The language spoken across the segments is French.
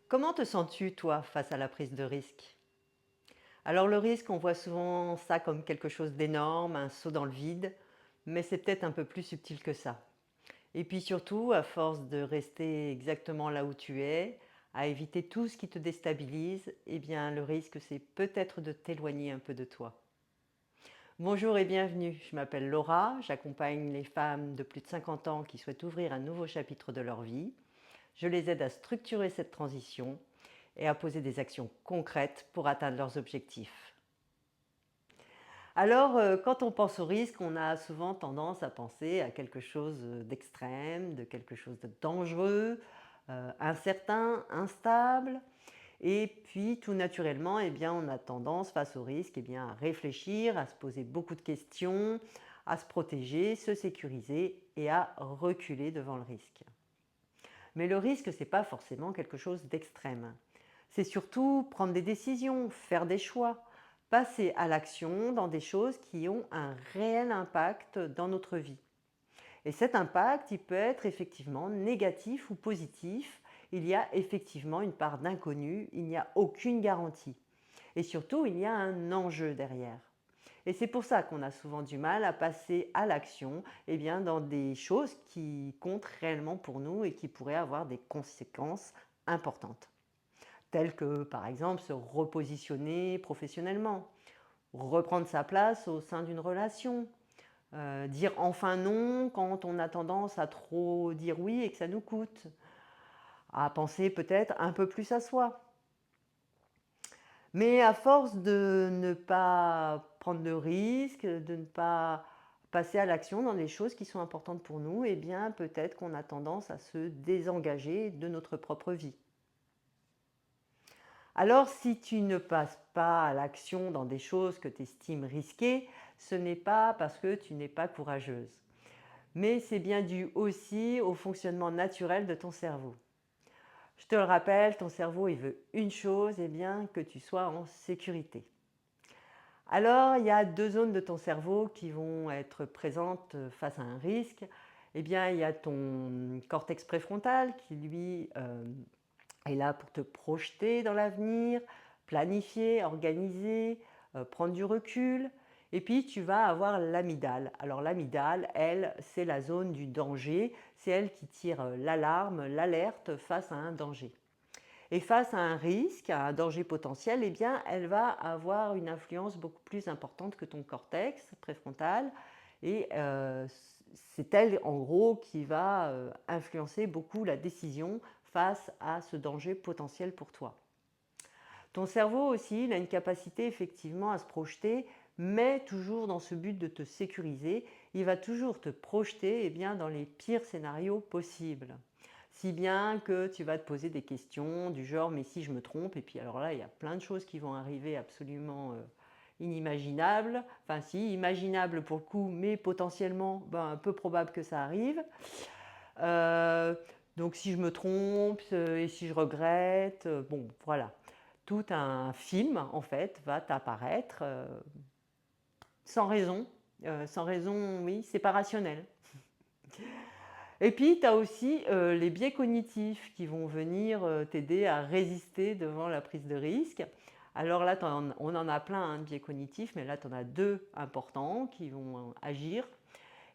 Comment te sens-tu, toi, face à la prise de risque? Alors le risque, on voit souvent ça comme quelque chose d'énorme, un saut dans le vide, mais c'est peut-être un peu plus subtil que ça. Et puis surtout, à force de rester exactement là où tu es, à éviter tout ce qui te déstabilise, eh bien le risque, c'est peut-être de t'éloigner un peu de toi. Bonjour et bienvenue, je m'appelle Laura, j'accompagne les femmes de plus de 50 ans qui souhaitent ouvrir un nouveau chapitre de leur vie. Je les aide à structurer cette transition et à poser des actions concrètes pour atteindre leurs objectifs. Alors, quand on pense au risque, on a souvent tendance à penser à quelque chose d'extrême, de quelque chose de dangereux, incertain, instable. Et puis, tout naturellement, eh bien, on a tendance, face au risque, eh bien, à réfléchir, à se poser beaucoup de questions, à se protéger, se sécuriser et à reculer devant le risque. Mais le risque, ce n'est pas forcément quelque chose d'extrême. C'est surtout prendre des décisions, faire des choix, passer à l'action dans des choses qui ont un réel impact dans notre vie. Et cet impact, il peut être effectivement négatif ou positif. Il y a effectivement une part d'inconnu, il n'y a aucune garantie. Et surtout, il y a un enjeu derrière. Et c'est pour ça qu'on a souvent du mal à passer à l'action dans des choses qui comptent réellement pour nous et qui pourraient avoir des conséquences importantes, telles que par exemple se repositionner professionnellement, reprendre sa place au sein d'une relation, dire enfin non quand on a tendance à trop dire oui et que ça nous coûte, à penser peut-être un peu plus à soi. Mais à force de ne pas prendre de risques, de ne pas passer à l'action dans les choses qui sont importantes pour nous, eh bien peut-être qu'on a tendance à se désengager de notre propre vie. Alors si tu ne passes pas à l'action dans des choses que tu estimes risquées, ce n'est pas parce que tu n'es pas courageuse, mais c'est bien dû aussi au fonctionnement naturel de ton cerveau. Je te le rappelle, ton cerveau il veut une chose, eh bien que tu sois en sécurité. Alors, il y a deux zones de ton cerveau qui vont être présentes face à un risque. Eh bien, il y a ton cortex préfrontal qui, lui, est là pour te projeter dans l'avenir, planifier, organiser, prendre du recul. Et puis, tu vas avoir l'amygdale. Alors, l'amygdale, elle, c'est la zone du danger. C'est elle qui tire l'alarme, l'alerte face à un danger. Et face à un risque, à un danger potentiel, eh bien, elle va avoir une influence beaucoup plus importante que ton cortex préfrontal. Et c'est elle, en gros, qui va influencer beaucoup la décision face à ce danger potentiel pour toi. Ton cerveau aussi, il a une capacité effectivement à se projeter, mais toujours dans ce but de te sécuriser. Il va toujours te projeter dans les pires scénarios possibles. Si bien que tu vas te poser des questions du genre mais si je me trompe, et puis alors là il y a plein de choses qui vont arriver absolument inimaginables, enfin si imaginables pour le coup, mais potentiellement peu probable que ça arrive. Euh, donc si je me trompe et si je regrette, bon voilà, tout un film en fait va t'apparaître sans raison. Sans raison, oui, c'est pas rationnel. Et puis, tu as aussi les biais cognitifs qui vont venir t'aider à résister devant la prise de risque. Alors là, on en a plein hein, de biais cognitifs, mais là, tu en as deux importants qui vont agir.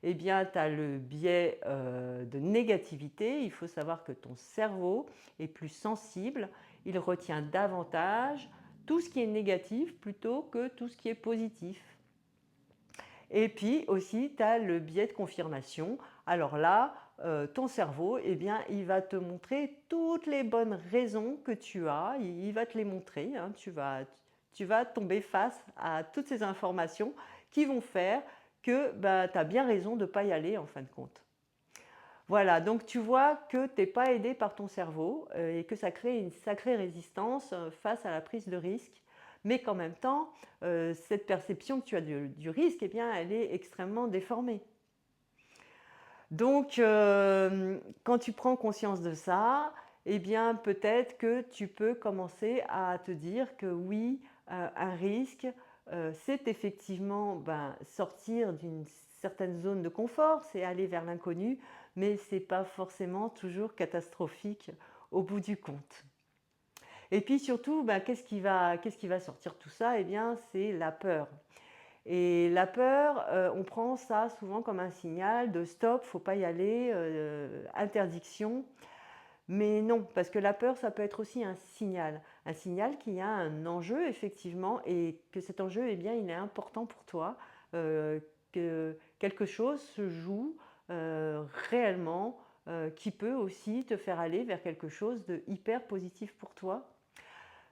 Eh bien, tu as le biais de négativité. Il faut savoir que ton cerveau est plus sensible. Il retient davantage tout ce qui est négatif plutôt que tout ce qui est positif. Et puis aussi, tu as le biais de confirmation. Alors là, ton cerveau, eh bien, il va te montrer toutes les bonnes raisons que tu as. Il va te les montrer. Hein. Tu vas tomber face à toutes ces informations qui vont faire que tu as bien raison de ne pas y aller en fin de compte. Voilà, donc tu vois que tu n'es pas aidé par ton cerveau et que ça crée une sacrée résistance face à la prise de risque. Mais qu'en même temps, cette perception que tu as du risque, eh bien, elle est extrêmement déformée. Donc, quand tu prends conscience de ça, eh bien, peut-être que tu peux commencer à te dire que oui, un risque, c'est effectivement sortir d'une certaine zone de confort, c'est aller vers l'inconnu, mais ce n'est pas forcément toujours catastrophique au bout du compte. Et puis surtout, bah, qu'est-ce qui va sortir tout ça? Eh bien, c'est la peur. Et la peur, on prend ça souvent comme un signal de stop, faut pas y aller, interdiction. Mais non, parce que la peur, ça peut être aussi un signal qu'il y a un enjeu effectivement et que cet enjeu, eh bien, il est important pour toi, que quelque chose se joue, réellement, qui peut aussi te faire aller vers quelque chose de hyper positif pour toi.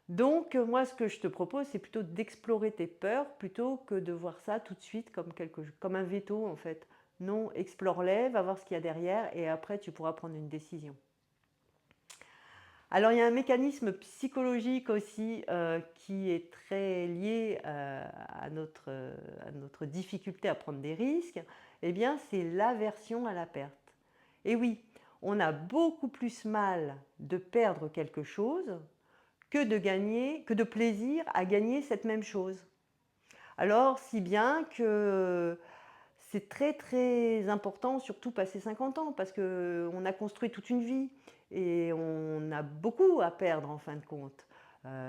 Donc, moi, ce que je te propose, c'est plutôt d'explorer tes peurs plutôt que de voir ça tout de suite comme un veto en fait. Non, explore-les, va voir ce qu'il y a derrière et après tu pourras prendre une décision. Alors, il y a un mécanisme psychologique aussi qui est très lié à notre difficulté à prendre des risques. Eh bien, c'est l'aversion à la perte. Et oui, on a beaucoup plus mal de perdre quelque chose que de gagner, que de plaisir à gagner cette même chose. Alors, si bien que c'est très très important, surtout passé 50 ans, parce qu'on a construit toute une vie et on a beaucoup à perdre en fin de compte.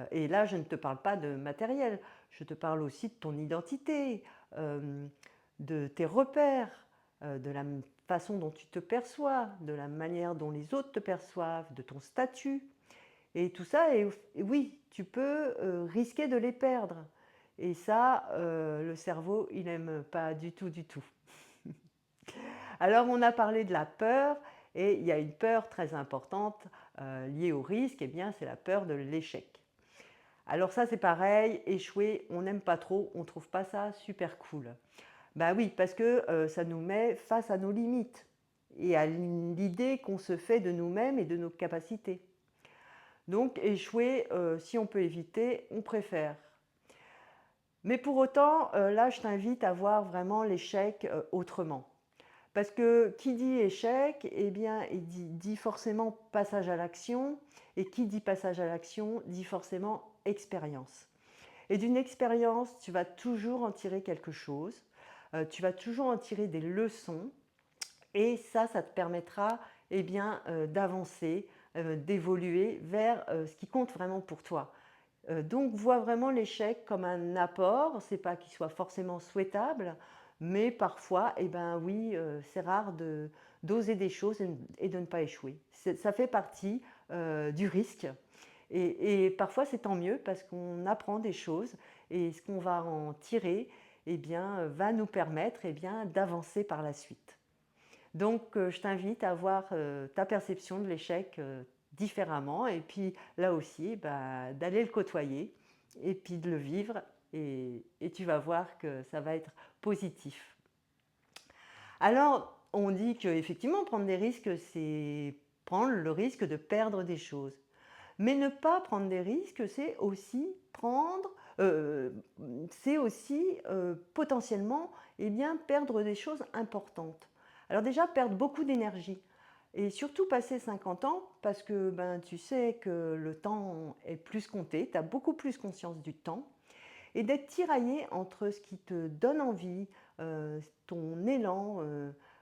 Et là, je ne te parle pas de matériel, je te parle aussi de ton identité, euh, de tes repères, de la façon dont tu te perçois, de la manière dont les autres te perçoivent, de ton statut. Et tout ça, et oui, tu peux risquer de les perdre. Et ça, le cerveau, il n'aime pas du tout, du tout. Alors, on a parlé de la peur, et il y a une peur très importante liée au risque, et bien, c'est la peur de l'échec. Alors ça, c'est pareil, échouer, on n'aime pas trop, on ne trouve pas ça super cool. Bah oui, parce que ça nous met face à nos limites et à l'idée qu'on se fait de nous-mêmes et de nos capacités. Donc échouer, si on peut éviter, on préfère. Mais pour autant, là, je t'invite à voir vraiment l'échec autrement. Parce que qui dit échec, eh bien, il dit forcément passage à l'action, et qui dit passage à l'action dit forcément expérience. Et d'une expérience, tu vas toujours en tirer quelque chose, tu vas toujours en tirer des leçons, et ça te permettra eh bien, d'avancer, d'évoluer vers ce qui compte vraiment pour toi. Donc vois vraiment l'échec comme un apport, c'est pas qu'il soit forcément souhaitable, mais parfois, eh ben oui, c'est rare d'oser des choses et de ne pas échouer. Ça fait partie du risque. Et parfois c'est tant mieux parce qu'on apprend des choses et ce qu'on va en tirer eh bien, va nous permettre eh bien, d'avancer par la suite. Donc, je t'invite à voir ta perception de l'échec différemment et puis là aussi, bah, d'aller le côtoyer et puis de le vivre et tu vas voir que ça va être positif. Alors, on dit qu'effectivement, prendre des risques, c'est prendre le risque de perdre des choses. Mais ne pas prendre des risques, euh, c'est aussi potentiellement eh bien, perdre des choses importantes. Alors déjà, perdre beaucoup d'énergie. Et surtout passer 50 ans, parce que ben, tu sais que le temps est plus compté, tu as beaucoup plus conscience du temps, et d'être tiraillé entre ce qui te donne envie, ton élan,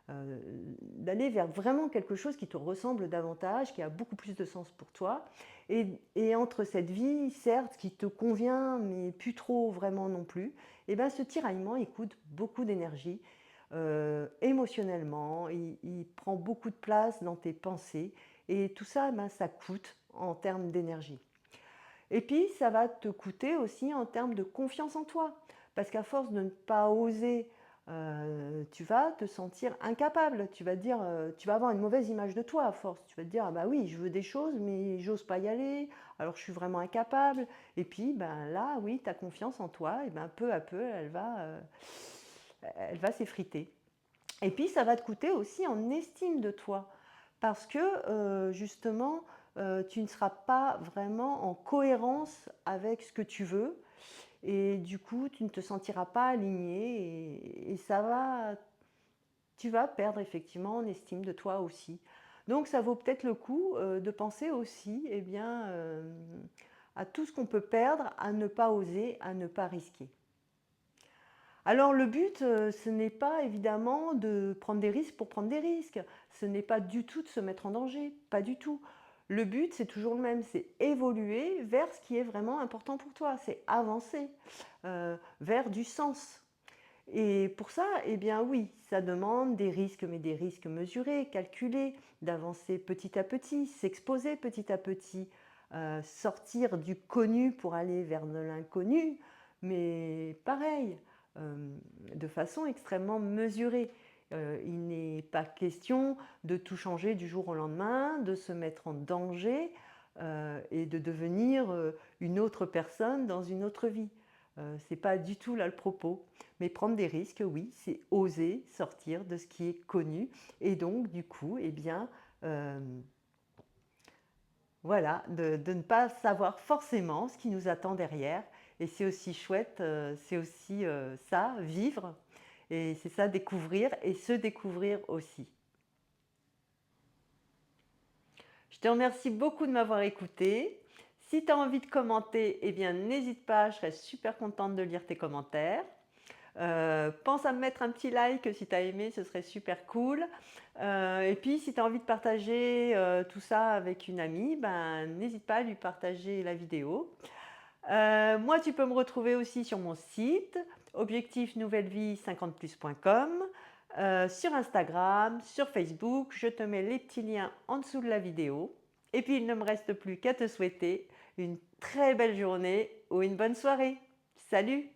d'aller vers vraiment quelque chose qui te ressemble davantage, qui a beaucoup plus de sens pour toi, et entre cette vie, certes, qui te convient, mais plus trop vraiment non plus, et ben ce tiraillement, il coûte beaucoup d'énergie, émotionnellement, il prend beaucoup de place dans tes pensées, et tout ça, ben, ça coûte en termes d'énergie. Et puis, ça va te coûter aussi en termes de confiance en toi. Parce qu'à force de ne pas oser, tu vas te sentir incapable. Tu vas dire, tu vas avoir une mauvaise image de toi à force. Tu vas te dire, ah bah oui, je veux des choses, mais j'ose pas y aller. Alors je suis vraiment incapable. Et puis, ben là, oui, ta confiance en toi, et ben peu à peu, elle va s'effriter. Et puis, ça va te coûter aussi en estime de toi. Parce que, justement, tu ne seras pas vraiment en cohérence avec ce que tu veux. Et du coup, tu ne te sentiras pas aligné. Et tu vas perdre effectivement en estime de toi aussi. Donc, ça vaut peut-être le coup de penser aussi eh bien, à tout ce qu'on peut perdre, à ne pas oser, à ne pas risquer. Alors le but, ce n'est pas évidemment de prendre des risques pour prendre des risques. Ce n'est pas du tout de se mettre en danger, pas du tout. Le but, c'est toujours le même, c'est évoluer vers ce qui est vraiment important pour toi, c'est avancer vers du sens. Et pour ça, eh bien oui, ça demande des risques, mais des risques mesurés, calculés, d'avancer petit à petit, s'exposer petit à petit, sortir du connu pour aller vers de l'inconnu, mais pareil, de façon extrêmement mesurée. Il n'est pas question de tout changer du jour au lendemain, de se mettre en danger et de devenir une autre personne dans une autre vie. Ce n'est pas du tout là le propos. Mais prendre des risques, oui, c'est oser sortir de ce qui est connu et donc du coup, eh bien, voilà, de ne pas savoir forcément ce qui nous attend derrière. Et c'est aussi chouette, c'est aussi ça, vivre, et c'est ça, découvrir et se découvrir aussi. Je te remercie beaucoup de m'avoir écouté. Si tu as envie de commenter, eh bien n'hésite pas, je serai super contente de lire tes commentaires. Pense à me mettre un petit like si tu as aimé, ce serait super cool. Et puis si tu as envie de partager tout ça avec une amie, ben, n'hésite pas à lui partager la vidéo. Moi, tu peux me retrouver aussi sur mon site objectifnouvellevie50plus.com, sur Instagram, sur Facebook. Je te mets les petits liens en dessous de la vidéo. Et puis, il ne me reste plus qu'à te souhaiter une très belle journée ou une bonne soirée. Salut!